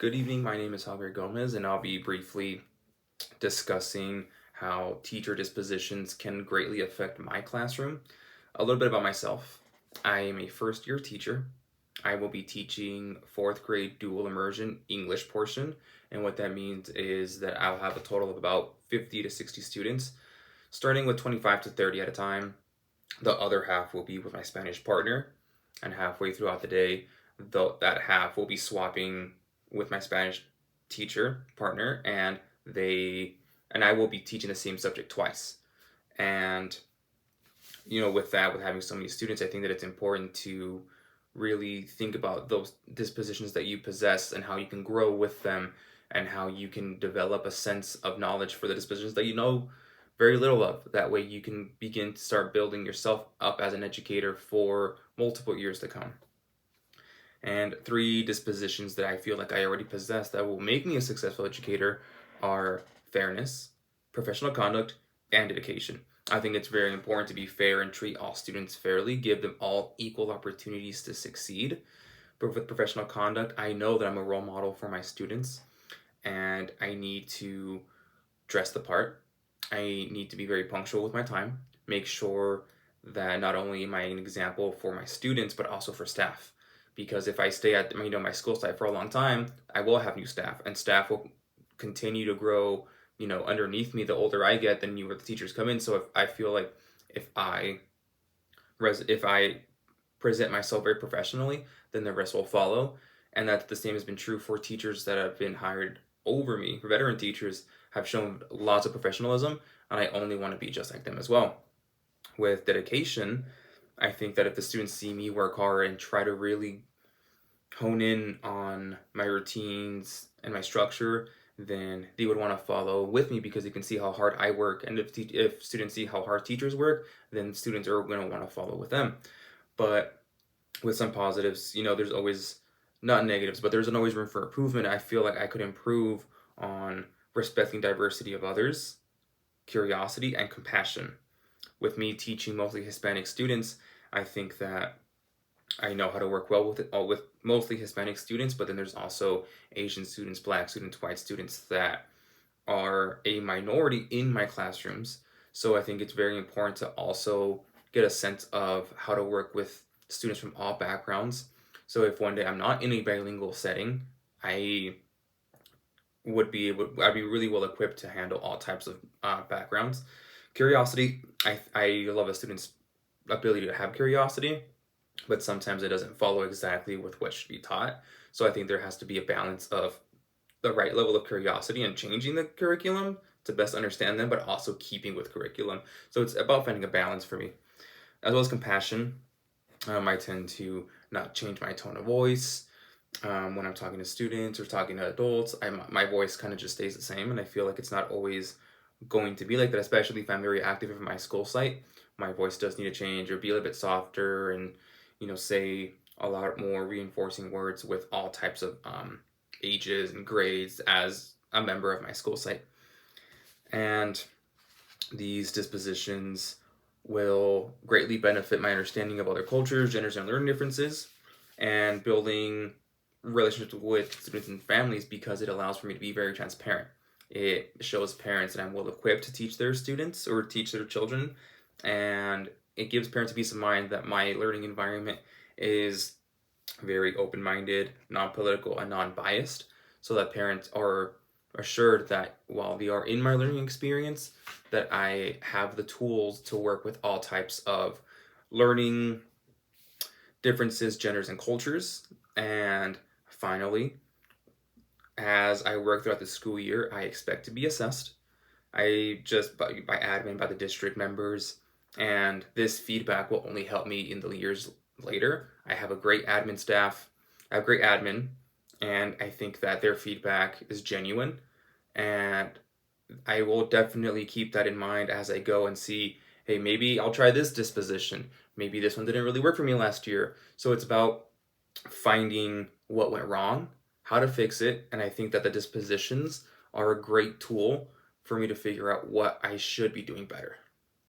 Good evening, my name is Javier, and I'll be briefly discussing how teacher dispositions can greatly affect my classroom. A little bit about myself. I am a first year teacher. I will be teaching fourth grade dual immersion English portion, and what that means is that I'll have a total of about 50 to 60 students, starting with 25 to 30 at a time. The other half will be with my Spanish partner, and halfway throughout the day, that half will be swapping with my Spanish teacher partner, they and I will be teaching the same subject twice. And with that, with having so many students, I think that it's important to really think about those dispositions that you possess and how you can grow with them and how you can develop a sense of knowledge for the dispositions that you know very little of. That way you can begin to start building yourself up as an educator for multiple years to come. And three dispositions that I feel like I already possess that will make me a successful educator are fairness, professional conduct, and dedication. I think it's very important to be fair and treat all students fairly, give them all equal opportunities to succeed. But with professional conduct, I know that I'm a role model for my students and I need to dress the part. I need to be very punctual with my time, make sure that not only am I an example for my students, but also for staff. Because if I stay at my school site for a long time, I will have new staff, and staff will continue to grow. Underneath me, the older I get, the newer the teachers come in. So if I feel like if I if I present myself very professionally, then the rest will follow. And that the same has been true for teachers that have been hired over me. Veteran teachers have shown lots of professionalism, and I only want to be just like them as well. With dedication, I think that if the students see me work hard and try to really hone in on my routines and my structure, then they would want to follow with me because they can see how hard I work. And if students see how hard teachers work, then students are going to want to follow with them. But with some positives, there's always not negatives, but there's always room for improvement. I feel like I could improve on respecting diversity of others, curiosity, and compassion. With me teaching mostly Hispanic students, I think that I know how to work well with mostly Hispanic students, but then there's also Asian students, Black students, white students that are a minority in my classrooms. So I think it's very important to also get a sense of how to work with students from all backgrounds. So if one day I'm not in a bilingual setting, I I'd be really well equipped to handle all types of backgrounds. Curiosity, I love a student's ability to have curiosity, but sometimes it doesn't follow exactly with what should be taught. So I think there has to be a balance of the right level of curiosity and changing the curriculum to best understand them, but also keeping with curriculum. So it's about finding a balance for me, as well as compassion. I tend to not change my tone of voice when I'm talking to students or talking to adults. My voice kind of just stays the same, and I feel like it's not always going to be like that, especially if I'm very active in my school site. My voice does need to change or be a little bit softer and, say a lot more reinforcing words with all types of ages and grades as a member of my school site. And these dispositions will greatly benefit my understanding of other cultures, genders, and learning differences, and building relationships with students and families because it allows for me to be very transparent. It shows parents that I'm well equipped to teach their students or teach their children, and it gives parents a peace of mind that my learning environment is very open-minded, non-political, and non-biased, so that parents are assured that while they are in my learning experience, that I have the tools to work with all types of learning differences, genders, and cultures. And finally, as I work throughout the school year, I expect to be assessed. I just by admin, by the district members, and this feedback will only help me in the years later. I have a great admin staff. I have great admin, and I think that their feedback is genuine, and I will definitely keep that in mind as I go and see, hey, maybe I'll try this disposition. Maybe this one didn't really work for me last year. So it's about finding what went wrong, how to fix it, and I think that the dispositions are a great tool for me to figure out what I should be doing better.